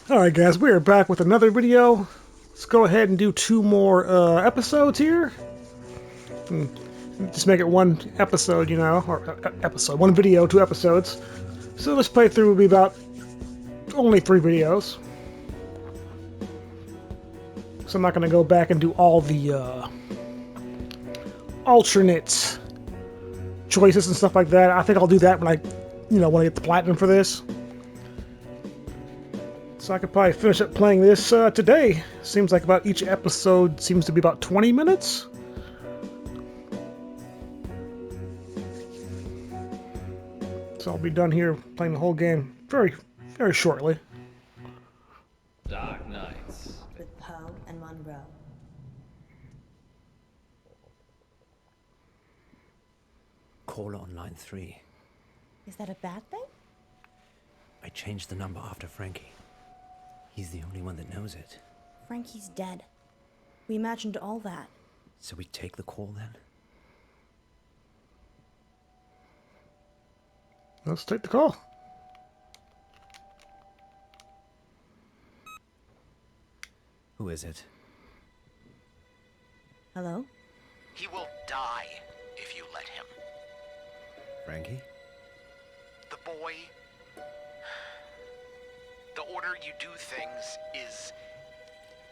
Alright guys, we are back with another video. Let's go ahead and do two more episodes here. Just make it one episode, you know, or episode, one video, two episodes. So this playthrough will be about only 3 videos. So I'm not going to go back and do all the alternate choices and stuff like that. I think I'll do that when when I get the platinum for this. So I could probably finish up playing this today. Seems like about each episode seems to be about 20 minutes. So I'll be done here playing the whole game very, very shortly. Dark Nights. With Poe and Munro. Caller on line 3. Is that a bad thing? I changed the number after Frankie. He's the only one that knows it. Frankie's dead. We imagined all that. So we take the call then? Let's take the call. Who is it? Hello? He will die if you let him. Frankie? The boy... The order you do things is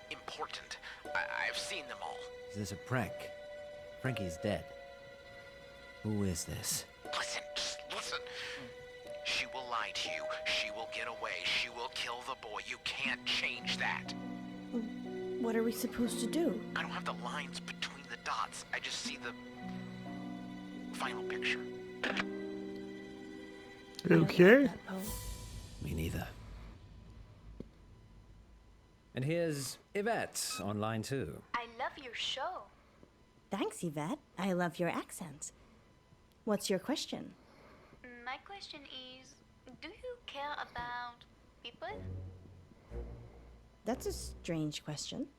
important. I've seen them all. Is this a prank? Frankie's dead. Who is this? Listen, just listen. She will lie to you. She will get away. She will kill the boy. You can't change that. What are we supposed to do? I don't have the lines between the dots. I just see the final picture. I don't Okay. like that, Poe. Me neither. And here's Yvette on line 2. I love your show. Thanks, Yvette. I love your accent. What's your question? My question is, do you care about people? That's a strange question.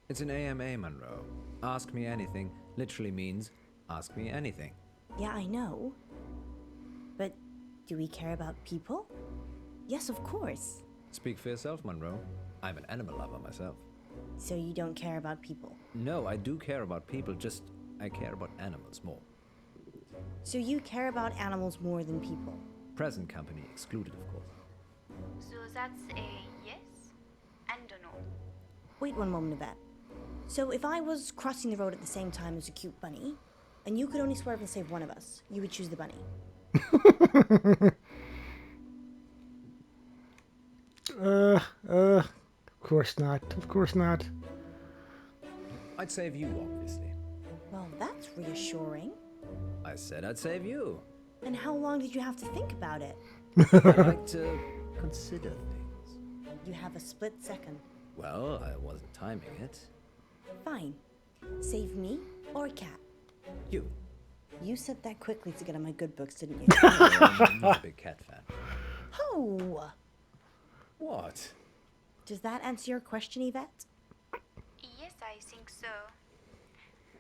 It's an AMA, Munro. Ask me anything literally means ask me anything. Yeah, I know. But do we care about people? Yes, of course. Speak for yourself, Munro. I'm an animal lover myself. So you don't care about people. No, I do care about people, just I care about animals more. So you care about animals more than people. Present company excluded, of course. So that's a yes and a no. Wait one moment, Yvette. So if I was crossing the road at the same time as a cute bunny, and you could only swerve and save one of us, you would choose the bunny. Of course not. Of course not. I'd save you, obviously. Well, that's reassuring. I said I'd save you. And how long did you have to think about it? I like to consider things. You have a split second. Well, I wasn't timing it. Fine. Save me or a cat. You. You said that quickly to get on my good books, didn't you? I'm not a big cat fan. Oh! What? Does that answer your question, Yvette? Yes, I think so.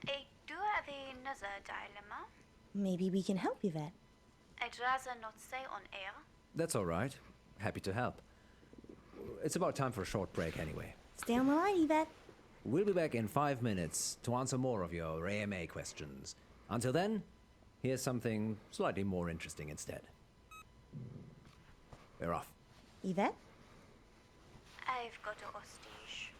I do have another dilemma. Maybe we can help, Yvette. I'd rather not say on air. That's all right. Happy to help. It's about time for a short break anyway. Stay on the line, Yvette. We'll be back in 5 minutes to answer more of your AMA questions. Until then, here's something slightly more interesting instead. We're off. Yvette? I've got a hostage.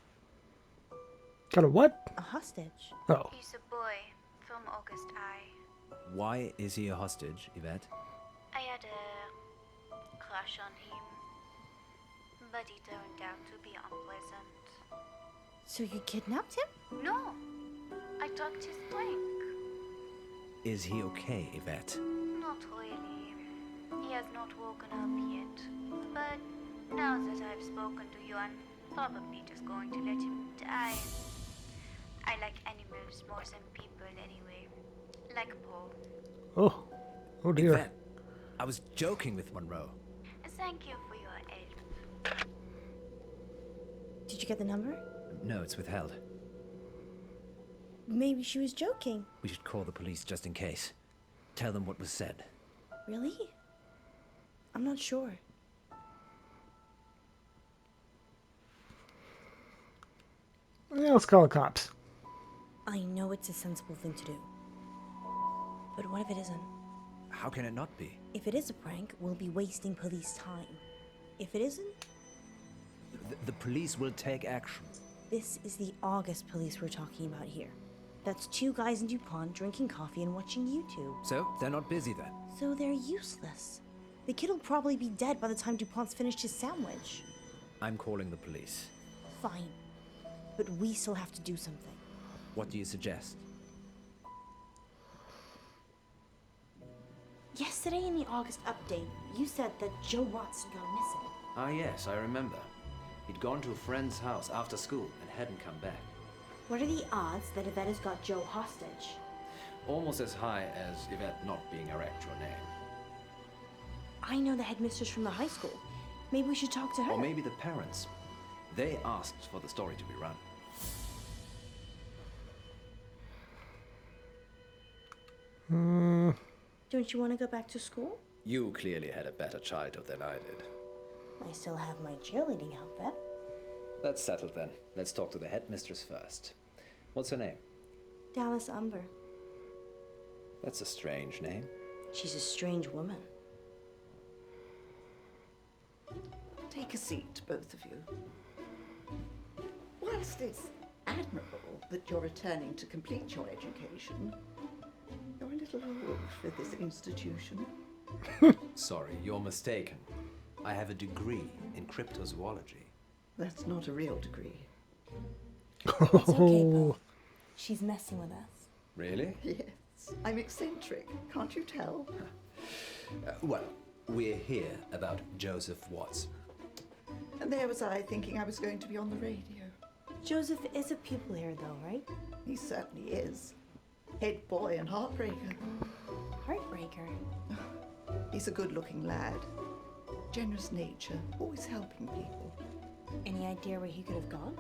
Got a what? A hostage. Oh. He's a boy from August I. Why is he a hostage, Yvette? I had a crush on him, but he turned out to be unpleasant. So you kidnapped him? No, I talked his drink. Is he okay, Yvette? Not really. He has not woken up yet. But now that I've spoken to you, I'm probably just going to let him die. I like animals more than people anyway. Like Paul. Oh. Oh dear. Yvette, I was joking with Munro. Thank you for your help. Did you get the number? No, it's withheld. Maybe she was joking. We should call the police just in case. Tell them what was said. Really? I'm not sure. Yeah, let's call the cops. I know it's a sensible thing to do. But what if it isn't? How can it not be? If it is a prank, we'll be wasting police time. If it isn't, The police will take action. this is the August police we're talking about here. That's 2 guys in DuPont drinking coffee and watching YouTube. So, they're not busy then? So they're useless. The kid will probably be dead by the time DuPont's finished his sandwich. I'm calling the police. Fine. But we still have to do something. What do you suggest? Yesterday in the August update, you said that Joe Watson got missing. Ah, yes, I remember. He'd gone to a friend's house after school and hadn't come back. What are the odds that Yvette has got Joe hostage? Almost as high as Yvette not being her actual name. I know the headmistress from the high school. Maybe we should talk to her. Or maybe the parents. They asked for the story to be run. Don't you want to go back to school? You clearly had a better childhood than I did. I still have my cheerleading outfit. That's settled then. Let's talk to the headmistress first. What's her name? Dallas Umber. That's a strange name. She's a strange woman. Take a seat, both of you. Whilst it's admirable that you're returning to complete your education, you're a little old for this institution. Sorry, you're mistaken. I have a degree in cryptozoology. That's not a real degree. It's okay, Poe. She's messing with us. Really? Yes, I'm eccentric, can't you tell? Well, we're here about Joseph Watson. And there was I thinking I was going to be on the radio. Joseph is a pupil here, though, right? He certainly is. Head boy and heartbreaker. Heartbreaker. He's a good-looking lad. Generous nature, always helping people. Any idea where he could have gone?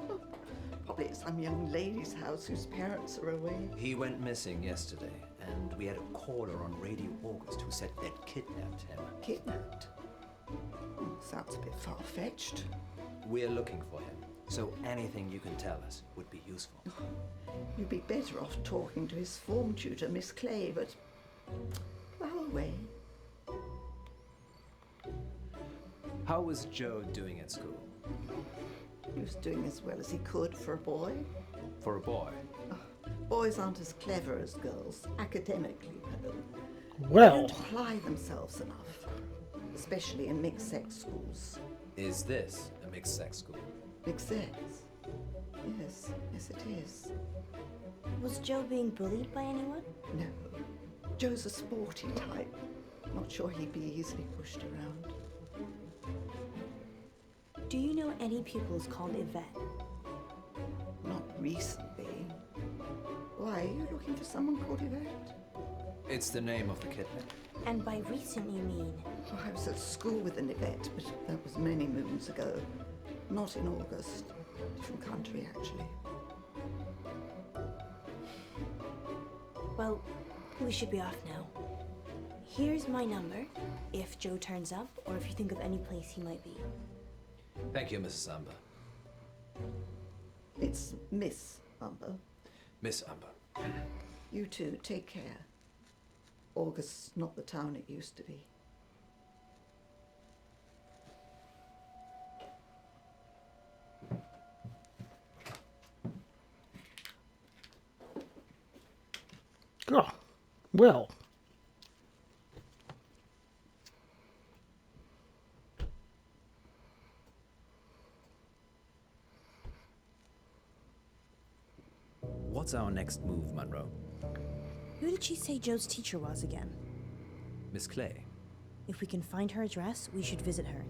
Probably at some young lady's house whose parents are away. He went missing yesterday, and we had a caller on Radio August who said they'd kidnapped him. Kidnapped? Sounds a bit far-fetched. We're looking for him, so anything you can tell us would be useful. You'd be better off talking to his form tutor, Miss Clay, but plow away. How was Joe doing at school? He was doing as well as he could for a boy. For a boy? Boys aren't as clever as girls, academically, though. They Well, don't apply themselves enough, especially in mixed-sex schools. Is this a mixed-sex school? Mixed-sex? Yes, yes it is. Was Joe being bullied by anyone? No. Joe's a sporty type. Not sure he'd be easily pushed around. Do you know any pupils called Yvette? Not recently. Why, are you looking for someone called Yvette? It's the name of the kidnap. And by recent, you mean? Oh, I was at school with an Yvette, but that was many moons ago. Not in August. Different country, actually. Well, we should be off now. Here's my number, if Joe turns up, or if you think of any place he might be. Thank you, Mrs. Umber. It's Miss Umber. Miss Umber. You two, take care. August's not the town it used to be. oh, well. What's our next move, Munro? Who did she say Joe's teacher was again? Miss Clay. If we can find her address, we should visit her.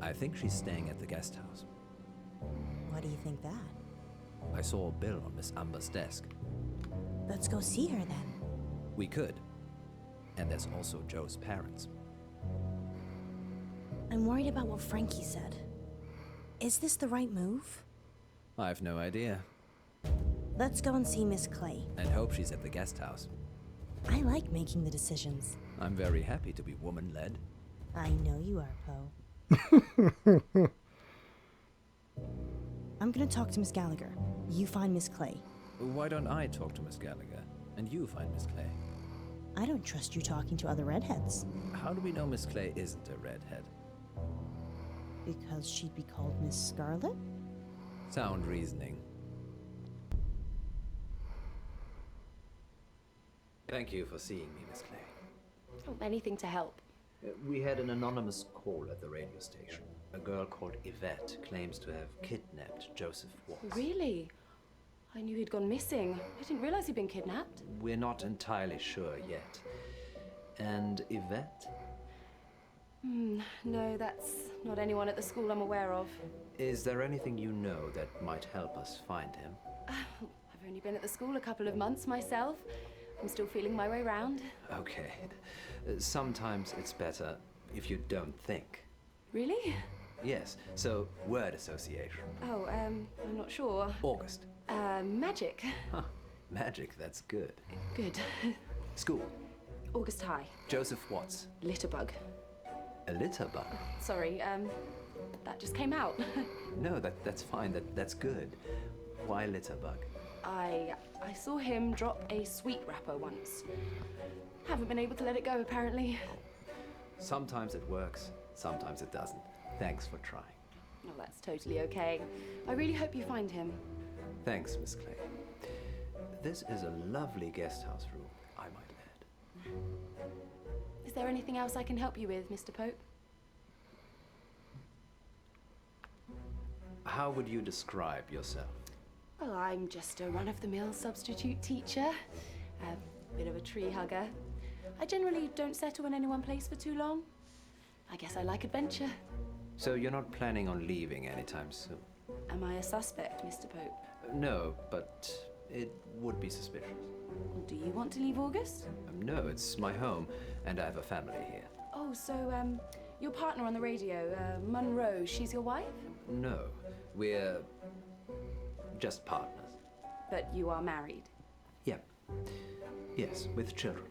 I think she's staying at the guest house. Why do you think that? I saw a bill on Miss Umber's desk. Let's go see her then. We could. And there's also Joe's parents. I'm worried about what Frankie said. Is this the right move? I've no idea. Let's go and see Miss Clay. And hope she's at the guest house. I like making the decisions. I'm very happy to be woman-led. I know you are, Poe. I'm gonna talk to Miss Gallagher. You find Miss Clay. Why don't I talk to Miss Gallagher, and you find Miss Clay? I don't trust you talking to other redheads. How do we know Miss Clay isn't a redhead? Because she'd be called Miss Scarlet? Sound reasoning. Thank you for seeing me, Miss Clay. Oh, anything to help. We had an anonymous call at the radio station. A girl called Yvette claims to have kidnapped Joseph Watts. Really? I knew he'd gone missing. I didn't realize he'd been kidnapped. We're not entirely sure yet. And Yvette? No, that's not anyone at the school I'm aware of. Is there anything you know that might help us find him? I've only been at the school a couple of months myself. I'm still feeling my way round. Okay. Sometimes it's better if you don't think. Really? Yes, so word association. Oh, I'm not sure. August. Magic. Huh. Magic, that's good. Good. School. August High. Joseph Watts. Litterbug. A litter bug? Sorry, that just came out. No, that's fine. That's good. Why litter bug? I saw him drop a sweet wrapper once. Haven't been able to let it go, apparently. Sometimes it works, sometimes it doesn't. Thanks for trying. Well, that's totally okay. I really hope you find him. Thanks, Miss Clay. This is a lovely guest house room, I might add. Is there anything else I can help you with, Mr. Pope? How would you describe yourself? Well, I'm just a run-of-the-mill substitute teacher. A bit of a tree hugger. I generally don't settle in any one place for too long. I guess I like adventure. So you're not planning on leaving anytime soon? Am I a suspect, Mr. Pope? No, but it would be suspicious. Well, do you want to leave August? No, it's my home, and I have a family here. Oh, so, your partner on the radio, Munro, she's your wife? No, we're just partners. But you are married? Yep. Yes, with children.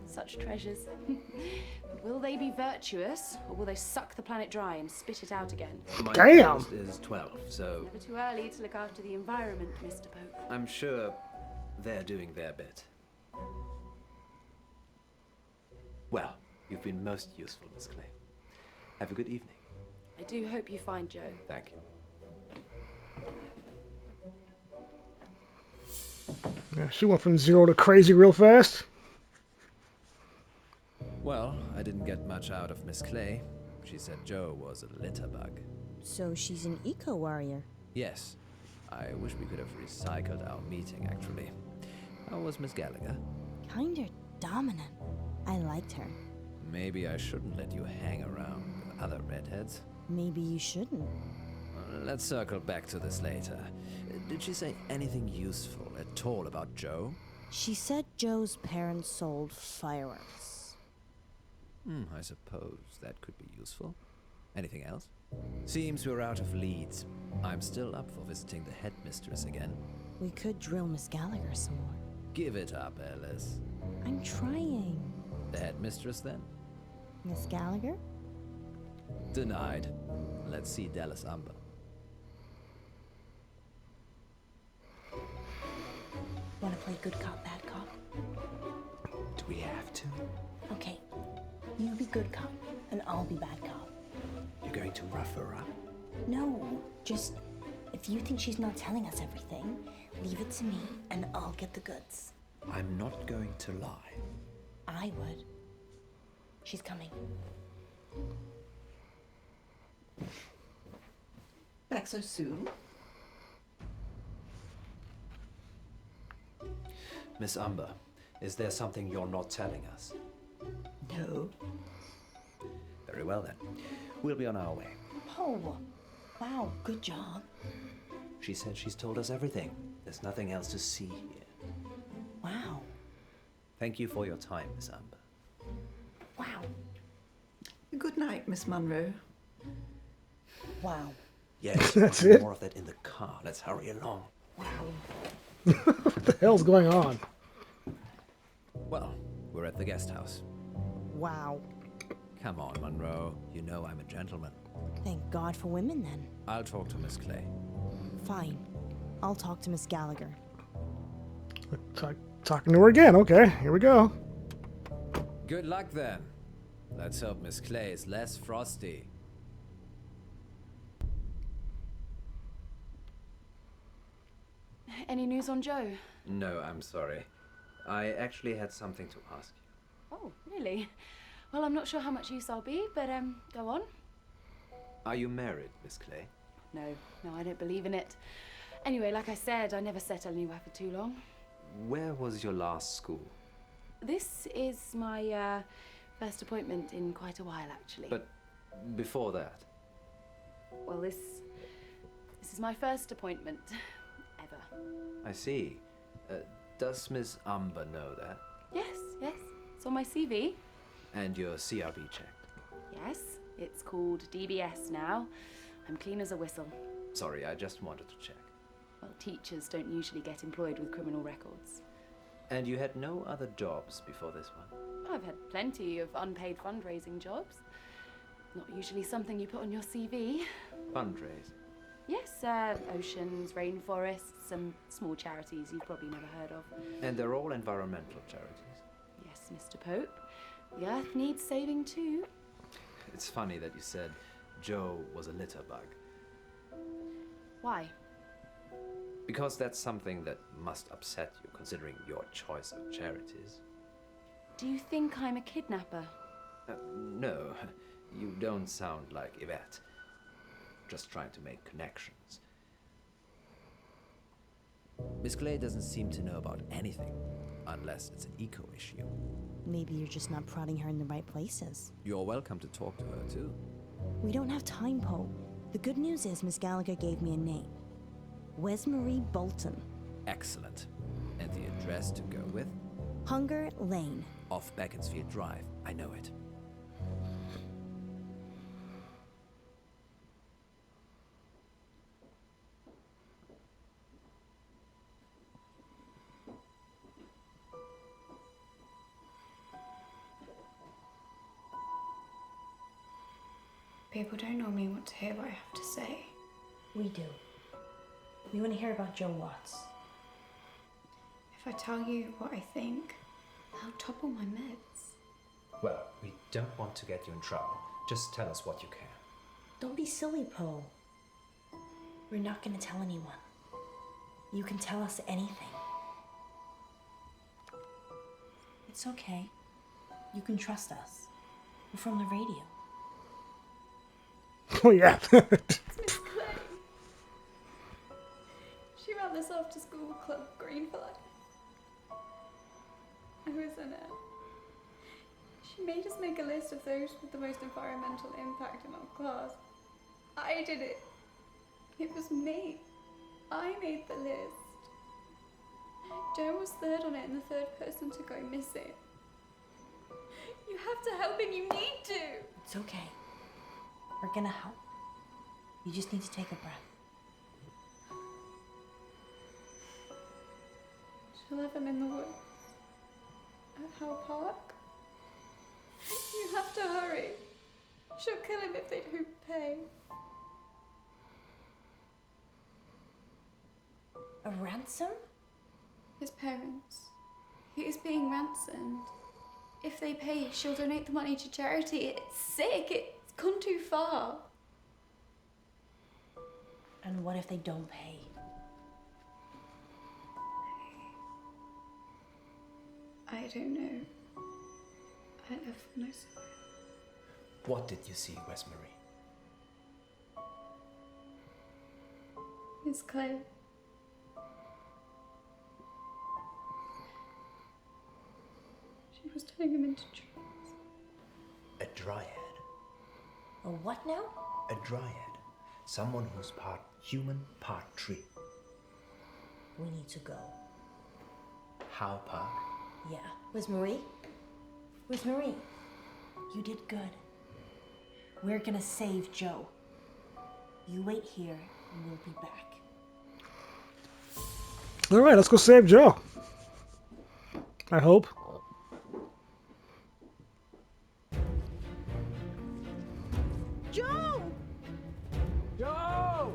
Such treasures. Will they be virtuous, or will they suck the planet dry and spit it out again? My Damn. eldest is 12, so Never too early to look after the environment, Mr. Pope. I'm sure they're doing their bit. Well, you've been most useful, Miss Clay. Have a good evening. I do hope you find Joe. Thank you. Yeah, she went from 0 to crazy real fast. Well, I didn't get much out of Miss Clay. She said Joe was a litterbug. So she's an eco-warrior. Yes. I wish we could have recycled our meeting, actually. How was Miss Gallagher? Kinda dominant. I liked her. Maybe I shouldn't let you hang around with other redheads. Maybe you shouldn't. Let's circle back to this later. Did she say anything useful at all about Joe? She said Joe's parents sold fireworks. I suppose that could be useful. Anything else? Seems we're out of leads. I'm still up for visiting the headmistress again. We could drill Miss Gallagher some more. Give it up, Alice. I'm trying. The headmistress, then? Miss Gallagher? Denied. Let's see Dallas Umber. Wanna play good cop, bad cop? Do we have to? Okay. You be good cop, and I'll be bad cop. You're going to rough her up? No, just if you think she's not telling us everything, leave it to me, and I'll get the goods. I'm not going to lie. I would. She's coming. Back so soon? Miss Umber, is there something you're not telling us? No. Very well then. We'll be on our way. Oh, wow, good job. She said she's told us everything. There's nothing else to see here. Wow, Thank you for your time, Miss Umber. wow, Good night, Miss Munro. wow, Yes, That's we'll do it? more of that in the car. Let's hurry along. wow. What the hell's going on? Well, we're at the guest house. Wow. Come on, Munro. You know I'm a gentleman. Thank God for women then. I'll talk to Miss Clay. Fine. I'll talk to Miss Gallagher. Talking to her again. Okay, here we go. Good luck then. Let's hope Miss Clay is less frosty. Any news on Joe? No, I'm sorry. I actually had something to ask you. Oh, really? Well, I'm not sure how much use I'll be, but go on. Are you married, Miss Clay? No, I don't believe in it. Anyway, like I said, I never settle anywhere for too long. Where was your last school? This is my first appointment in quite a while, actually. But before that? Well, this is my first appointment ever. I see. Does Miss Umber know that? Yes. It's on my CV. And your CRB checked? Yes, it's called DBS now. I'm clean as a whistle. Sorry, I just wanted to check. Well, teachers don't usually get employed with criminal records. And you had no other jobs before this one? I've had plenty of unpaid fundraising jobs. Not usually something you put on your CV. Fundraising? Yes, oceans, rainforests, some small charities you've probably never heard of. And they're all environmental charities? Yes, Mr. Pope. The Earth needs saving too. It's funny that you said Joe was a litter bug. Why? Because that's something that must upset you, considering your choice of charities. Do you think I'm a kidnapper? No, you don't sound like Yvette. Just trying to make connections. Miss Clay doesn't seem to know about anything, unless it's an eco issue. Maybe you're just not prodding her in the right places. You're welcome to talk to her, too. We don't have time, Poe. The good news is Miss Gallagher gave me a name. Wesmarie Bolton. Excellent. And the address to go with? Hunger Lane. Off Beaconsfield Drive. I know it. People don't normally want to hear what I have to say. We do. We want to hear about Joe Watts. If I tell you what I think, I'll topple my meds. Well, we don't want to get you in trouble. Just tell us what you can. Don't be silly, Poe. We're not going to tell anyone. You can tell us anything. It's okay. You can trust us. We're from the radio. Oh, yeah. It's Miss Clay. She ran this after school club, Green for Life. I was in it. She made us make a list of those with the most environmental impact in our class. I did it. It was me. I made the list. Joe was third on it and the third person to go missing. You have to help and you need to. It's okay. We're gonna help. You just need to take a breath. She'll have him in the woods. At Howe Park. You have to hurry. She'll kill him if they don't pay. A ransom? His parents. He is being ransomed. If they pay, she'll donate the money to charity. It's sick. It's gone too far. And what if they don't pay? I don't know. I have no say. What did you see, Wesmarie? Miss Clay. She was turning him into trees. A dryad. A what now? A dryad. Someone who's part human, part tree. We need to go. Howe Park? Yeah. Where's Marie? Where's Marie? You did good. We're gonna save Joe. You wait here and we'll be back. Alright, let's go save Joe. I hope. Joe! Joe!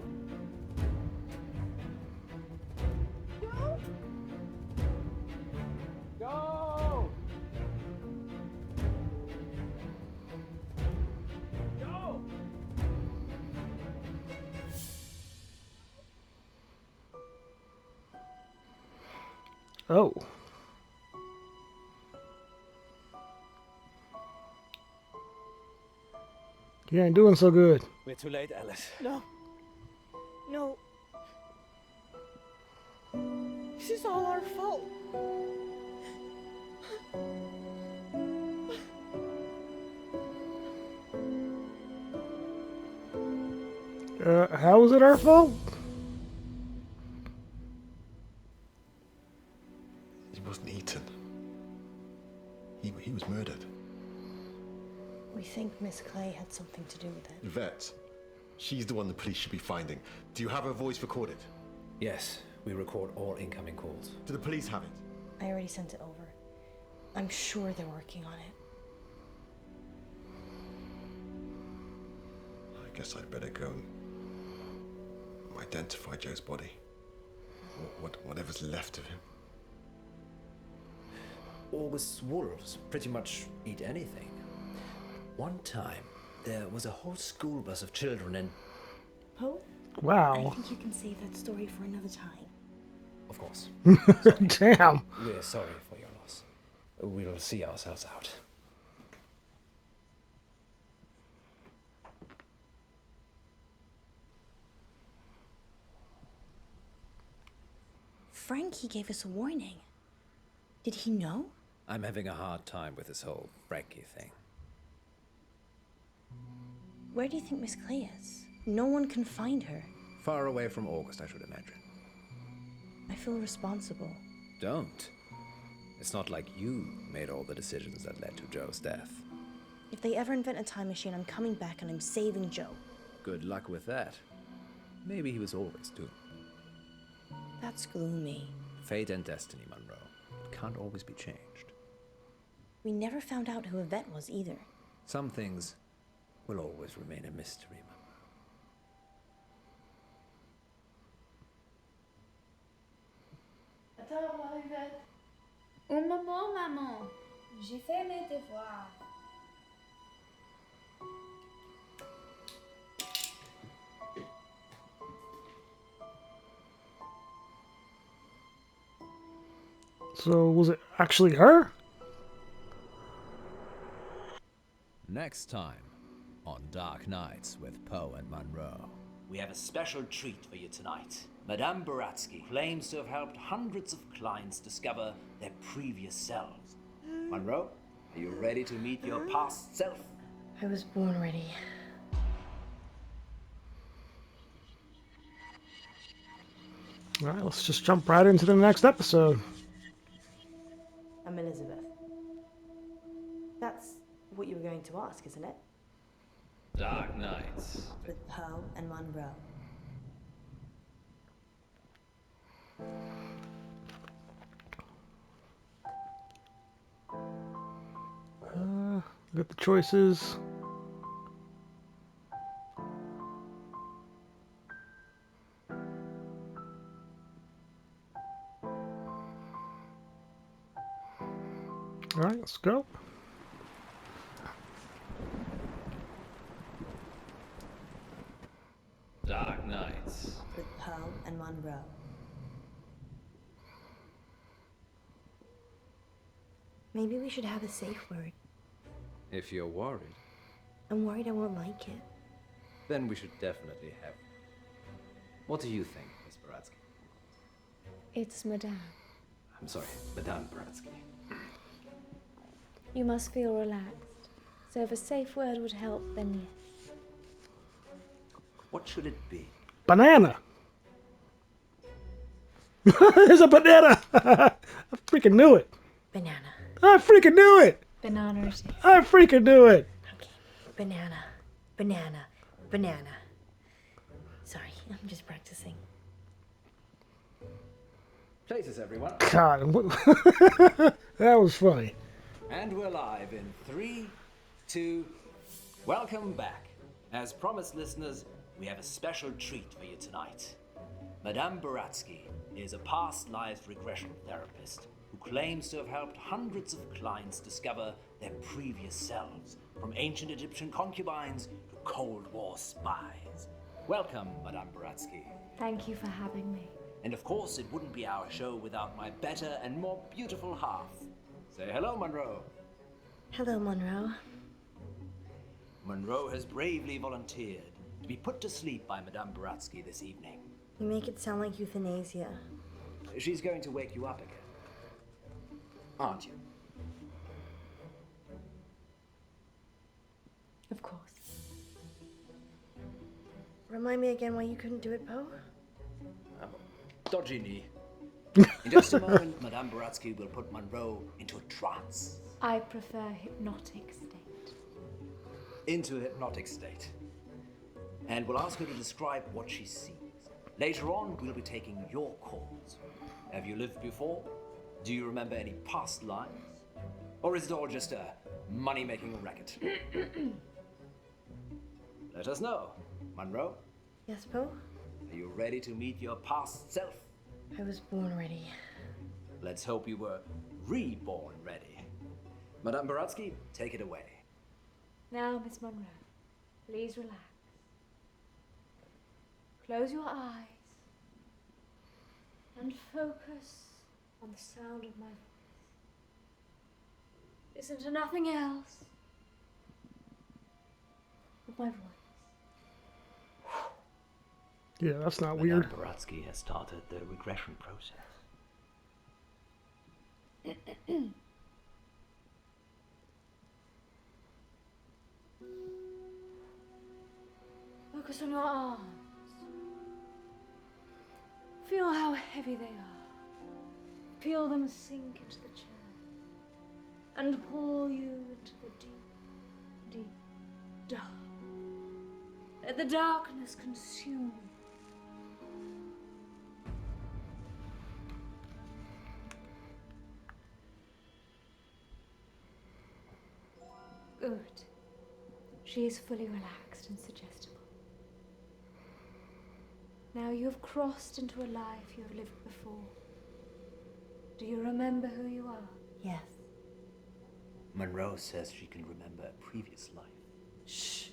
Oh. You ain't doing so good. We're too late, Alice. No. No. This is all our fault. How is it our fault? He wasn't eaten. He was murdered. We think Miss Clay had something to do with it. Yvette, she's the one the police should be finding. Do you have her voice recorded? Yes, we record all incoming calls. Do the police have it? I already sent it over. I'm sure they're working on it. I guess I'd better go and identify Joe's body. Whatever's left of him. August's wolves pretty much eat anything. One time, there was a whole school bus of children and... Poe? I Wow. think you can save that story for another time. Of course. Damn. We're sorry for your loss. We'll see ourselves out. Frankie gave us a warning. Did he know? I'm having a hard time with this whole Frankie thing. Where do you think Miss Clay is? No one can find her. Far away from August, I should imagine. I feel responsible. Don't. It's not like you made all the decisions that led to Joe's death. If they ever invent a time machine, I'm coming back and I'm saving Joe. Good luck with that. Maybe he was always doomed. That's gloomy. Fate and destiny, Munro. It can't always be changed. We never found out who Yvette was either. Some things will always remain a mystery, Munro. Attends-moi, Yvette. Un moment, maman. J'ai fait mes devoirs. So, was it actually her? Next time on Dark Nights with Poe and Munro. We have a special treat for you tonight. Madame Baratsky claims to have helped hundreds of clients discover their previous selves. Munro, are you ready to meet your past self? I was born ready. Alright, let's just jump right into the next episode. I'm Elizabeth. That's what you were going to ask, isn't it? Dark Nights. With Poe and Munro. Got the choices. Alright, let's go. Dark Nights. With Poe and Munro. Maybe we should have a safe word. If you're worried, I'm worried I won't like it. then we should definitely have. What do you think, Miss Baratsky? It's Madame. I'm sorry, Madame Baratsky. You must feel relaxed. So if a safe word would help, then yes. What should it be? Banana! There's a banana! I freaking knew it! Banana. I freaking knew it! Bananas. I freaking knew it! Okay. Banana. Banana. Banana. Sorry, I'm just practicing. Places, everyone. God, that was funny. And we're live in 3, 2, welcome back. As promised, listeners, we have a special treat for you tonight. Madame Baratsky is a past lives regression therapist who claims to have helped hundreds of clients discover their previous selves, from ancient Egyptian concubines to Cold War spies. Welcome, Madame Baratsky. Thank you for having me. And of course, it wouldn't be our show without my better and more beautiful half. Say hello, Munro. Hello, Munro. Munro has bravely volunteered to be put to sleep by Madame Baratsky this evening. You make it sound like euthanasia. She's going to wake you up again. Aren't you? Of course. Remind me again why you couldn't do it, Poe? Dodgy knee. In just a moment, Madame Baratsky will put Munro into a trance. I prefer hypnotic state. Into a hypnotic state. And we'll ask her to describe what she sees. Later on, we'll be taking your calls. Have you lived before? Do you remember any past lives? Or is it all just a money-making racket? Let us know, Munro. Yes, Poe? Are you ready to meet your past self? I was born ready. Let's hope you were reborn ready. Madame Baratsky, take it away. Now, Miss Munro, please relax. Close your eyes and focus on the sound of my voice. Listen to nothing else but my voice. Yeah, that's not weird. Madame Baratsky has started the regression process. Focus on your arms. Feel how heavy they are. Feel them sink into the chair and pull you into the deep, deep dark. Let the darkness consume you. Good. She is fully relaxed and suggestible. Now you have crossed into a life you have lived before. Do you remember who you are? Yes. Munro says she can remember a previous life. Shh.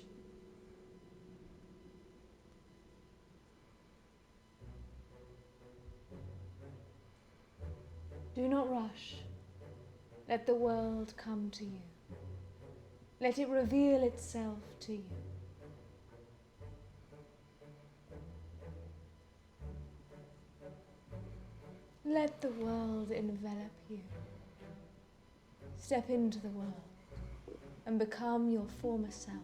Do not rush. Let the world come to you. Let it reveal itself to you. Let the world envelop you. Step into the world and become your former self.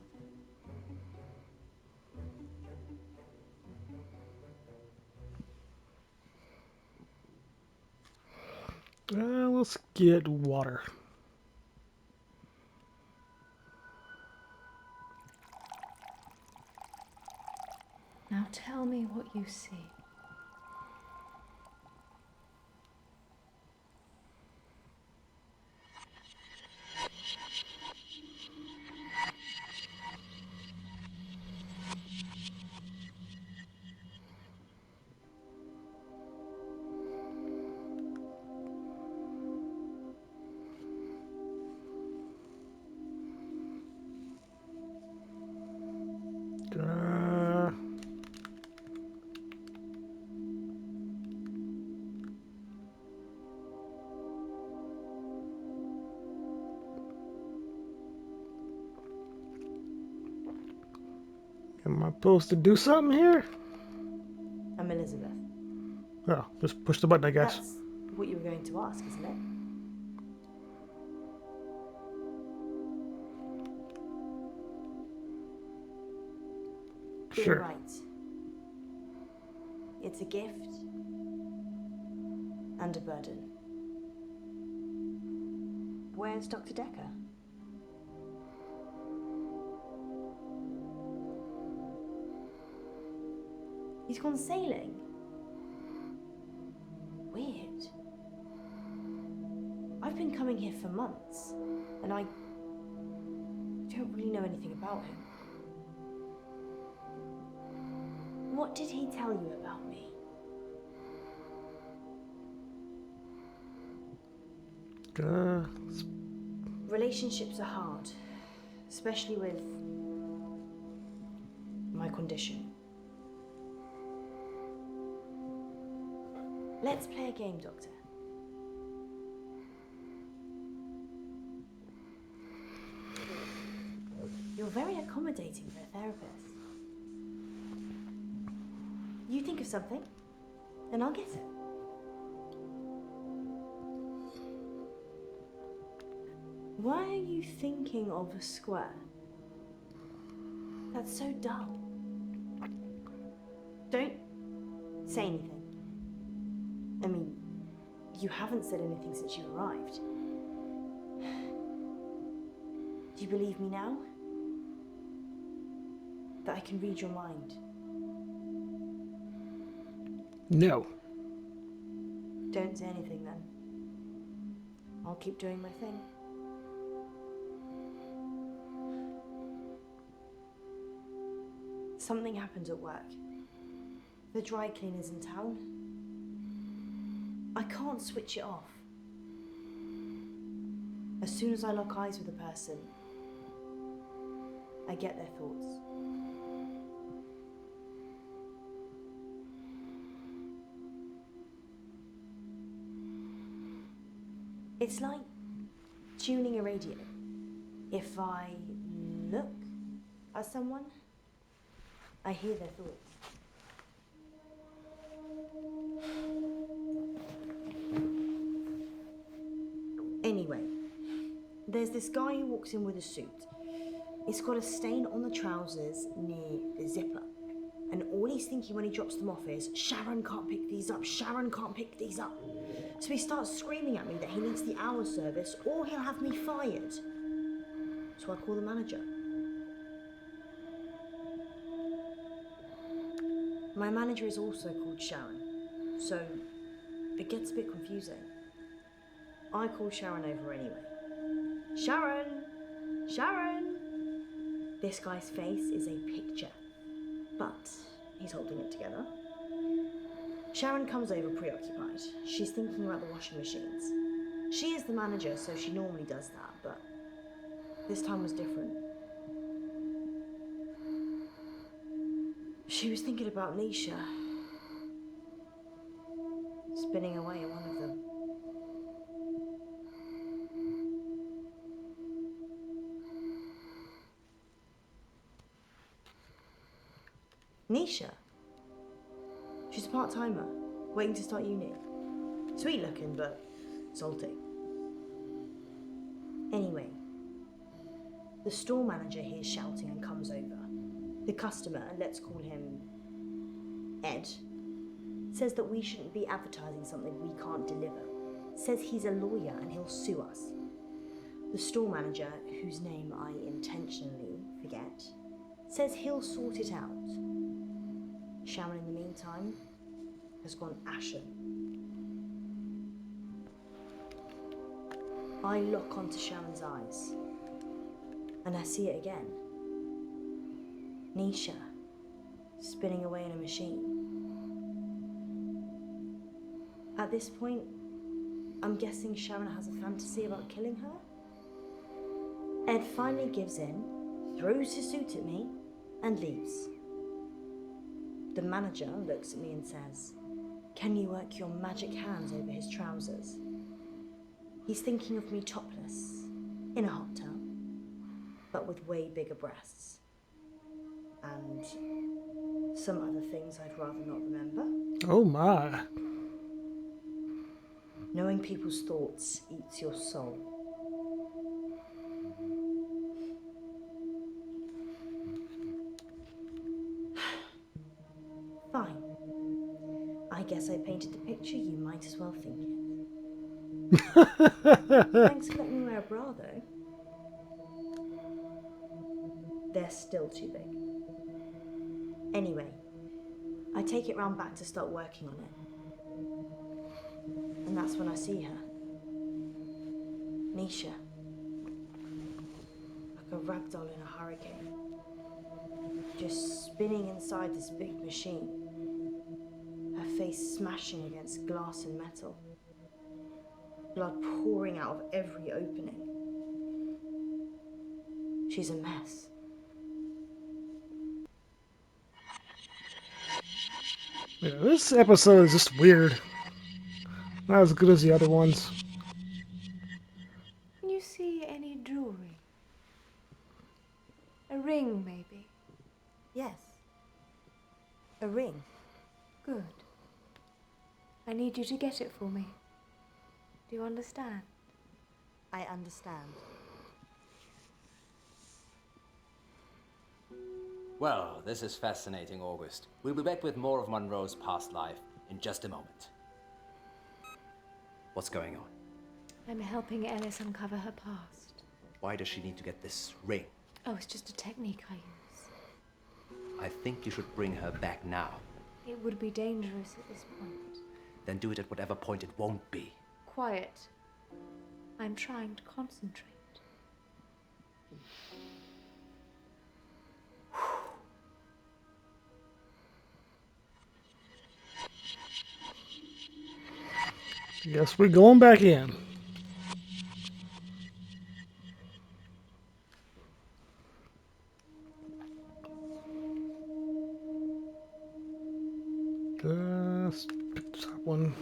Let's get water. Now tell me what you see. Am I supposed to do something here? I'm Elizabeth. Oh, just push the button, I guess. That's what you were going to ask, isn't it? Sure. You're right. It's a gift and a burden. Where's Dr. Decker? He's gone sailing. Weird. I've been coming here for months, and I don't really know anything about him. What did he tell you about me? Relationships are hard, especially with my condition. Let's play a game, Doctor. You're very accommodating for a therapist. You think of something, and I'll get it. Why are you thinking of a square? That's so dull. Don't say anything. I mean, you haven't said anything since you arrived. Do you believe me now? That I can read your mind? No. Don't say anything then. I'll keep doing my thing. Something happened at work. The dry cleaner's in town. I can't switch it off. As soon as I lock eyes with a person, I get their thoughts. It's like tuning a radio. If I look at someone, I hear their thoughts. Anyway, there's this guy who walks in with a suit. It's got a stain on the trousers near the zipper. And all he's thinking when he drops them off is, Sharon can't pick these up, Sharon can't pick these up. So he starts screaming at me that he needs the hour service or he'll have me fired. So I call the manager. My manager is also called Sharon, so it gets a bit confusing. I call Sharon over anyway. Sharon! Sharon! This guy's face is a picture, but he's holding it together. Sharon comes over preoccupied. She's thinking about the washing machines. She is the manager, so she normally does that, but this time was different. She was thinking about Nisha, spinning away in one of them. Nisha? She's a part-timer, waiting to start uni. Sweet looking, but salty. Anyway, the store manager hears shouting and comes over. The customer, let's call him Ed, says that we shouldn't be advertising something we can't deliver. Says he's a lawyer and he'll sue us. The store manager, whose name I intentionally forget, says he'll sort it out. Sharon, in the meantime, has gone ashen. I lock onto Sharon's eyes, and I see it again. Nisha, spinning away in a machine. At this point, I'm guessing Sharon has a fantasy about killing her. Ed finally gives in, throws his suit at me, and leaves. The manager looks at me and says, "Can you work your magic hands over his trousers?" He's thinking of me topless, in a hot tub, but with way bigger breasts. And some other things I'd rather not remember. Oh my. Knowing people's thoughts eats your soul. Fine. I guess I painted the picture you might as well think it. Thanks for letting me wear a bra though. They're still too big. Anyway, I take it round back to start working on it. And that's when I see her. Nisha. Like a ragdoll in a hurricane. Just spinning inside this big machine. Her face smashing against glass and metal. Blood pouring out of every opening. She's a mess. Yeah, this episode is just weird. Not as good as the other ones. Can you see any jewelry? A ring, maybe? Yes. A ring. Good. I need you to get it for me. Do you understand? I understand. Well, this is fascinating, August. We'll be back with more of Munro's past life in just a moment. What's going on? I'm helping Ellis uncover her past. Why does she need to get this ring? Oh, it's just a technique I use. I think you should bring her back now. It would be dangerous at this point. Then do it at whatever point it won't be. Quiet. I'm trying to concentrate. Guess we're going back in. Let's pick the top one.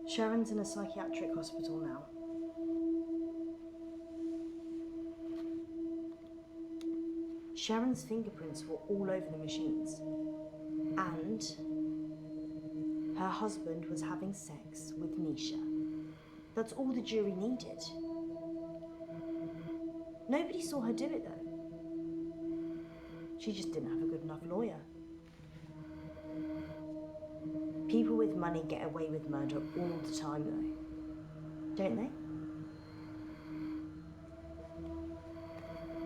Sharon's in a psychiatric hospital now. Sharon's fingerprints were all over the machines. And her husband was having sex with Nisha. That's all the jury needed. Nobody saw her do it though. She just didn't have a good enough lawyer. People with money get away with murder all the time though, don't they?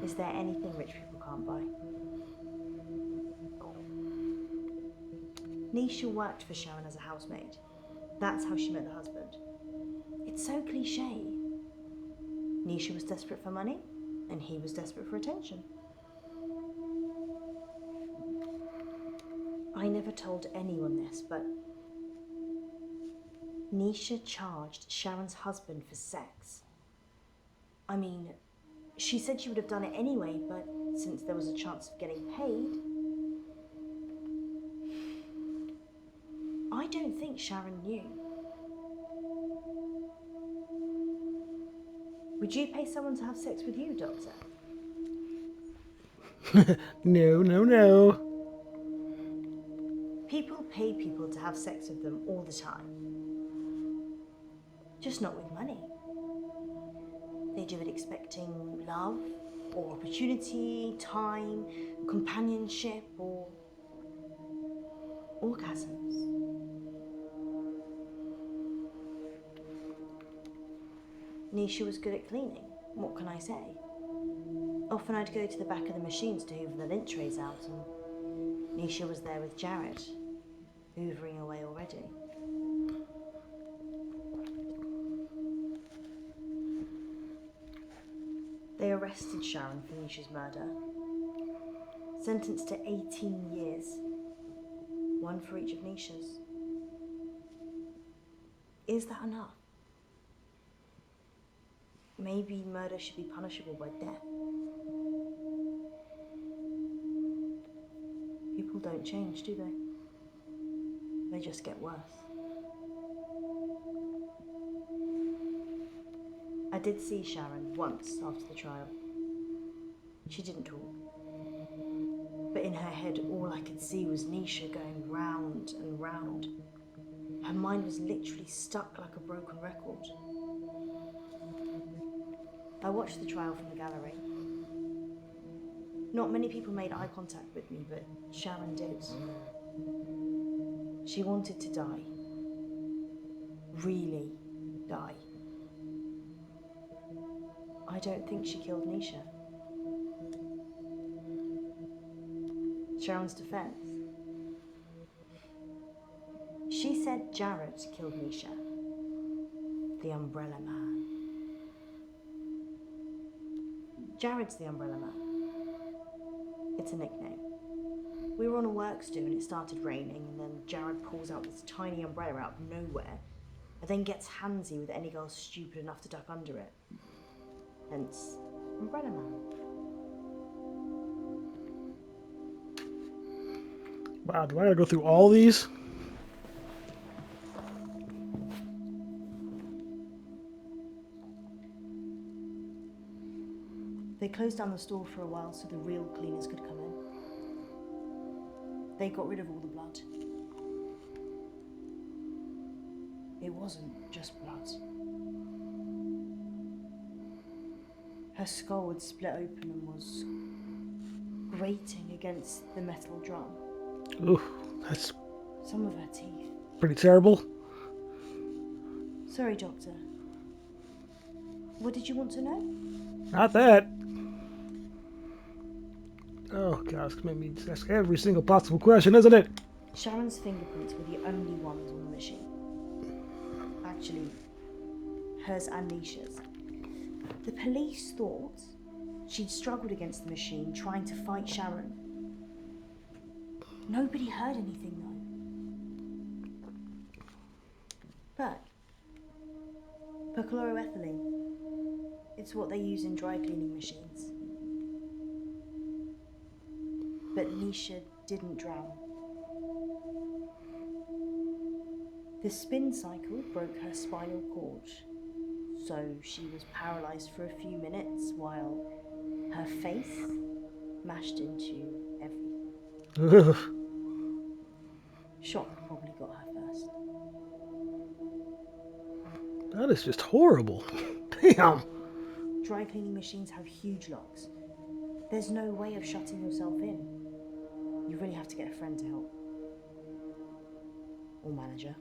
Is there anything rich people can't buy? Nisha worked for Sharon as a housemaid. That's how she met the husband. It's so cliche. Nisha was desperate for money, and he was desperate for attention. I never told anyone this, but Nisha charged Sharon's husband for sex. I mean, she said she would have done it anyway, but since there was a chance of getting paid, I don't think Sharon knew. Would you pay someone to have sex with you, Doctor? No, no, no. People pay people to have sex with them all the time. Just not with money. They do it expecting love, or opportunity, time, companionship, or orgasms. Nisha was good at cleaning. What can I say? Often I'd go to the back of the machines to hoover the lint trays out, and Nisha was there with Jared, hoovering away already. They arrested Sharon for Nisha's murder, sentenced to 18 years, one for each of Nisha's. Is that enough? Maybe murder should be punishable by death. People don't change, do they? They just get worse. I did see Sharon once after the trial. She didn't talk. But in her head, all I could see was Nisha going round and round. Her mind was literally stuck like a broken record. I watched the trial from the gallery. Not many people made eye contact with me, but Sharon did. She wanted to die. Really die. I don't think she killed Nisha. Sharon's defense. She said Jared killed Nisha. The Umbrella Man. Jared's the Umbrella Man. It's a nickname. We were on a works do and it started raining, and then Jared pulls out this tiny umbrella out of nowhere and then gets handsy with any girl stupid enough to duck under it. Hence, Umbrella Man. Wow, do I gotta go through all these? They closed down the store for a while so the real cleaners could come in. They got rid of all the blood. It wasn't just blood. Her skull had split open and was grating against the metal drum. Ooh, that's Some of her teeth. pretty terrible. Sorry, Doctor. What did you want to know? Not that. Oh, gosh, it's made me ask every single possible question, isn't it? Sharon's fingerprints were the only ones on the machine. Actually, hers and Nisha's. The police thought she'd struggled against the machine, trying to fight Sharon. Nobody heard anything, though. But perchloroethylene, it's what they use in dry cleaning machines. But Nisha didn't drown. The spin cycle broke her spinal cord, so she was paralyzed for a few minutes while her face mashed into everything. Ugh. Shock probably got her first. That is just horrible. Damn. Dry cleaning machines have huge locks. There's no way of shutting yourself in. You really have to get a friend to help. Or manager.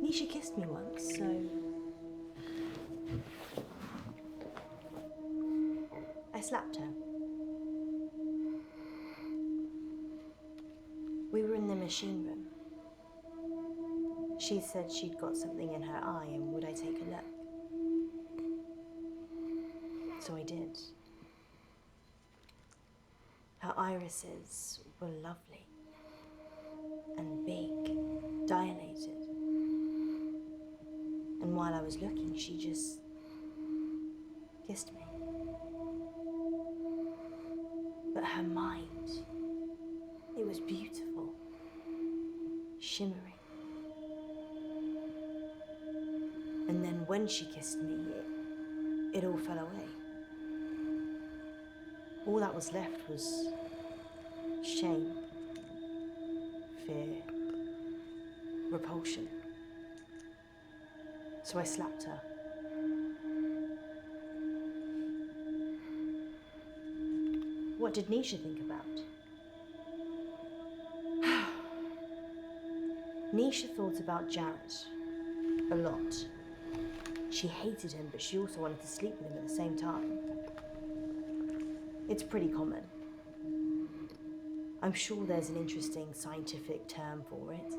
Nisha kissed me once, so I slapped her. We were in the machine room. She said she'd got something in her eye and would I take a look? So I did. Her irises were lovely and big, dilated. And while I was looking, she just kissed me. But her mind, it was beautiful, shimmering. And then when she kissed me, it all fell away. All that was left was shame, fear, repulsion. So I slapped her. What did Nisha think about? Nisha thought about Jared a lot. She hated him, but she also wanted to sleep with him at the same time. It's pretty common. I'm sure there's an interesting scientific term for it.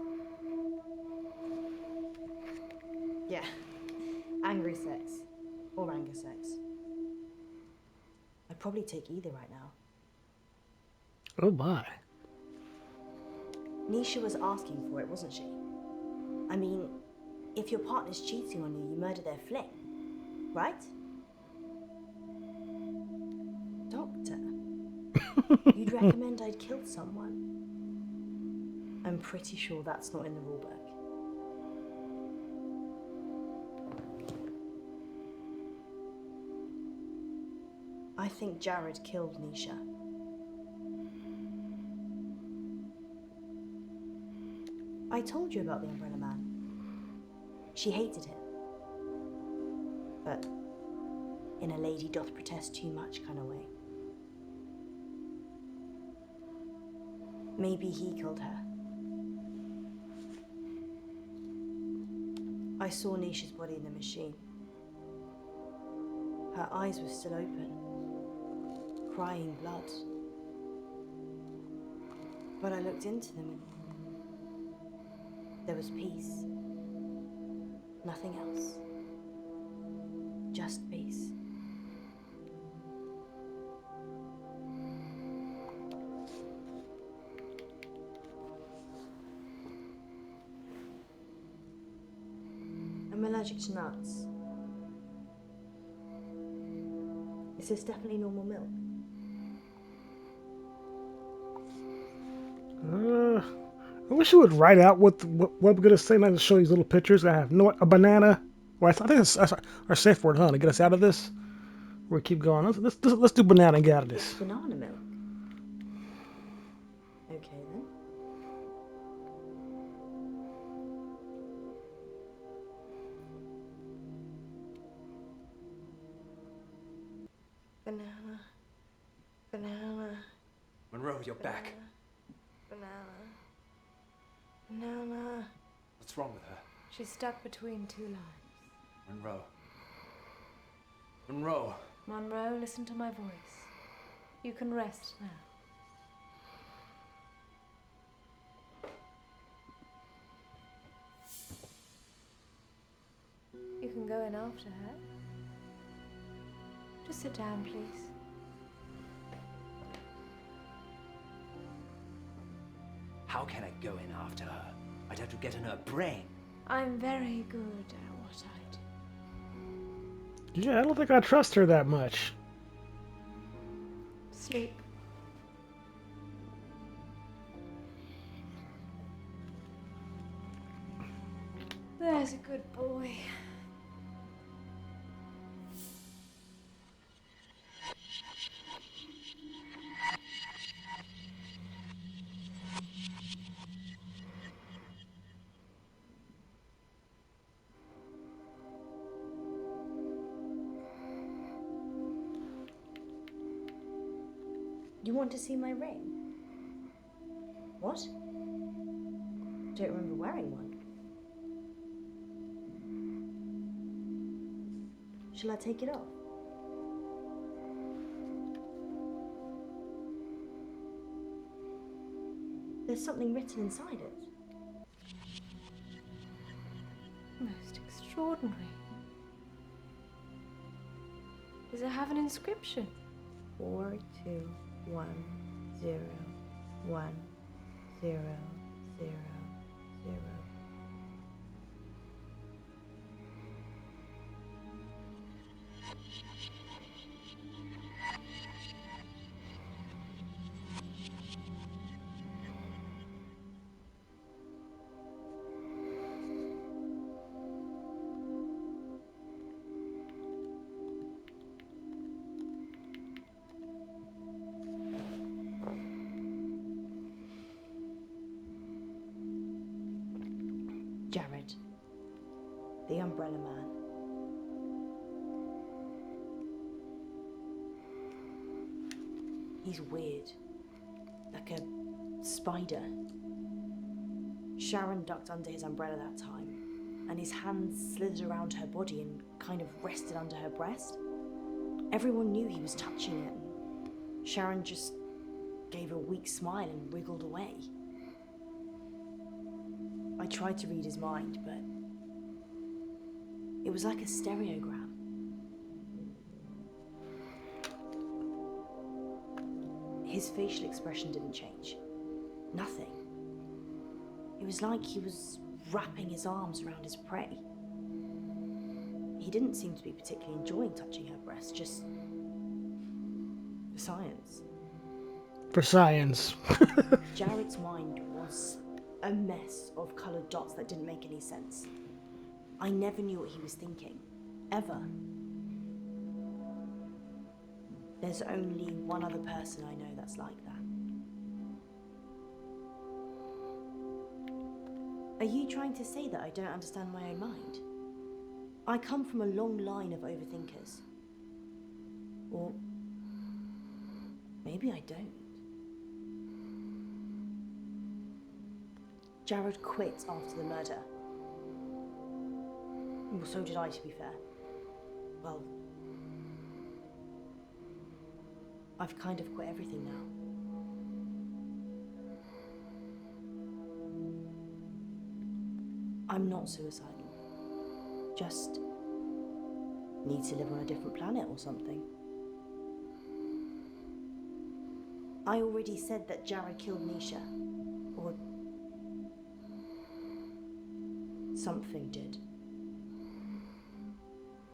Yeah, angry sex, or anger sex. I'd probably take either right now. Oh my. Nisha was asking for it, wasn't she? I mean, if your partner's cheating on you, you murder their fling, right? Doctor, you'd recommend I'd kill someone? I'm pretty sure that's not in the rulebook. I think Jared killed Nisha. I told you about the Umbrella Man. She hated him. But in a lady doth protest too much kind of way. Maybe he killed her. I saw Nisha's body in the machine. Her eyes were still open, crying blood. But I looked into them and there was peace. Nothing else. Just peace. I'm allergic to nuts. Is this definitely normal milk? I wish you would write out what we're gonna say. Not to show these little pictures. I have no a banana Well, I think that's our safe word, huh? To get us out of this. We keep going. Let's do banana and get out of this. Banana milk. Okay then. Banana. Banana. Munro, you're back. Banana. Banana. What's wrong with her? She's stuck between two lines. Munro. Munro. Munro, listen to my voice. You can rest now. You can go in after her. Just sit down, please. How can I go in after her? I'd have to get in her brain. I'm very good at what I do. Yeah, I don't think I trust her that much. Sleep. There's a good boy. You want to see my ring? What? Don't remember wearing one. Shall I take it off? There's something written inside it. Most extraordinary. Does it have an inscription? 421010000. Jared, the Umbrella Man. He's weird, like a spider. Sharon ducked under his umbrella that time, and his hands slithered around her body and kind of rested under her breast. Everyone knew he was touching it. Sharon just gave a weak smile and wriggled away. I tried to read his mind, but it was like a stereogram. His facial expression didn't change. Nothing. It was like he was wrapping his arms around his prey. He didn't seem to be particularly enjoying touching her breast, just for science. For science. Jared's mind was a mess of coloured dots that didn't make any sense. I never knew what he was thinking. Ever. There's only one other person I know that's like that. Are you trying to say that I don't understand my own mind? I come from a long line of overthinkers. Or maybe I don't. Jared quit after the murder. Well, so did I, to be fair. Well, I've kind of quit everything now. I'm not suicidal. Just need to live on a different planet or something. I already said that Jared killed Nisha. Or something did.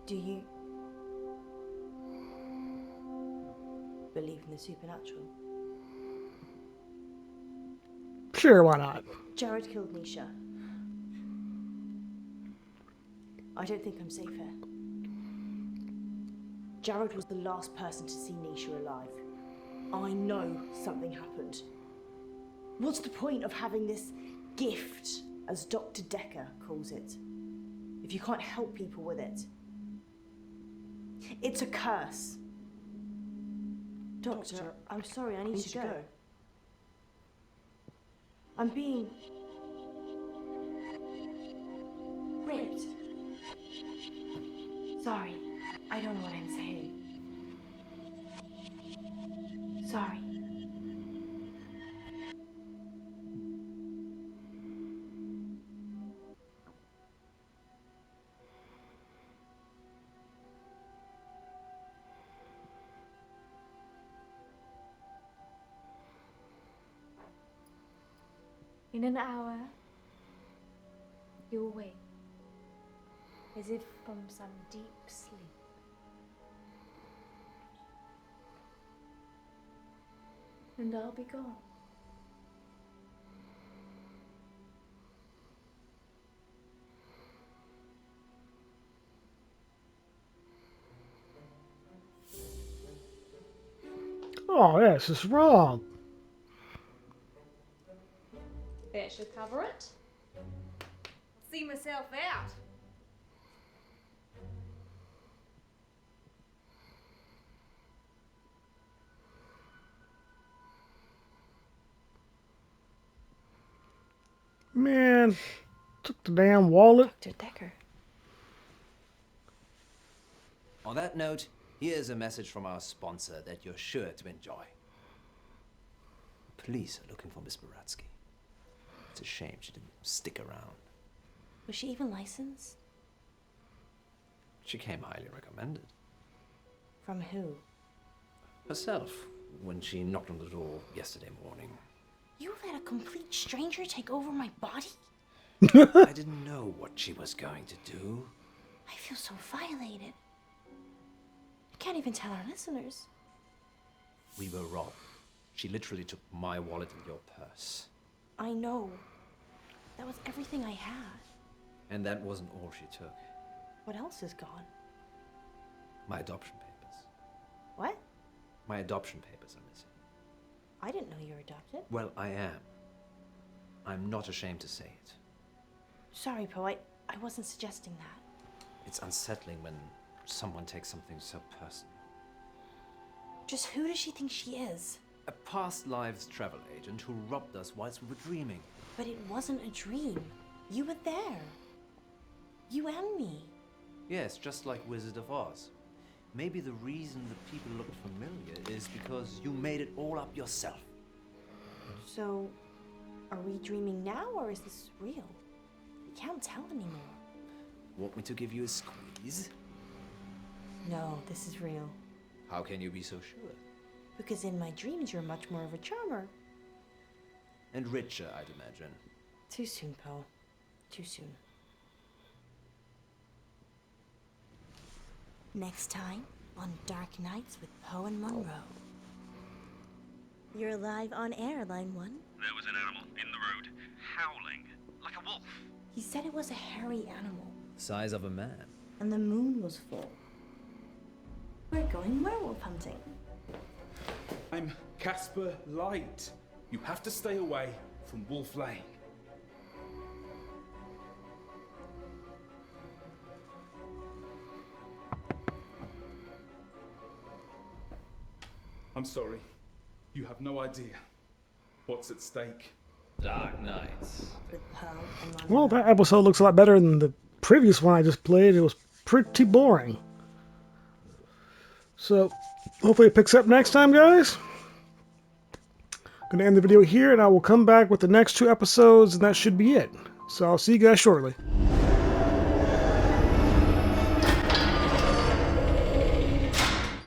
Do you believe in the supernatural? Sure, why not? Jared killed Nisha. I don't think I'm safe here. Jared was the last person to see Nisha alive. I know something happened. What's the point of having this gift, as Dr. Decker calls it, if you can't help people with it? It's a curse. Doctor, I'm sorry, I need to go. I'm being raped. Sorry, I don't know what I'm saying. Sorry. In an hour, you'll wake, as if from some deep sleep. And I'll be gone. Oh, yeah, this is wrong. That should cover it. See myself out. Man, took the damn wallet. Dr. Decker. On that note, here's a message from our sponsor that you're sure to enjoy. Police are looking for Miss Buratsky. It's a shame she didn't stick around. Was she even licensed? She came highly recommended. From who? Herself, when she knocked on the door yesterday morning. You let a complete stranger take over my body? I didn't know what she was going to do. I feel so violated. I can't even tell our listeners. We were robbed. She literally took my wallet and your purse. I know. That was everything I had. And that wasn't all she took. What else is gone? My adoption papers. What? My adoption papers are missing. I didn't know you were adopted. Well, I am. I'm not ashamed to say it. Sorry, Poe. I wasn't suggesting that. It's unsettling when someone takes something so personal. Just who does she think she is? A past lives travel agent who robbed us whilst we were dreaming. But it wasn't a dream. You were there. You and me. Yes, just like Wizard of Oz. Maybe the reason the people looked familiar is because you made it all up yourself. So, are we dreaming now, or is this real? I can't tell anymore. Want me to give you a squeeze? No, this is real. How can you be so sure? Because in my dreams, you're much more of a charmer. And richer, I'd imagine. Too soon, Poe. Too soon. Next time on Dark Nights with Poe and Munro. You're live on air, Line 1. There was an animal in the road, howling, like a wolf. He said it was a hairy animal. The size of a man. And the moon was full. We're going werewolf hunting. I'm Casper Light. You have to stay away from Wolf Lane. I'm sorry. You have no idea what's at stake. Dark Nights. With Poe and Munro. Well, that episode looks a lot better than the previous one I just played. It was pretty boring. So, hopefully it picks up next time, guys. Gonna end the video here, and I will come back with the next 2 episodes, and that should be it. So I'll see you guys shortly.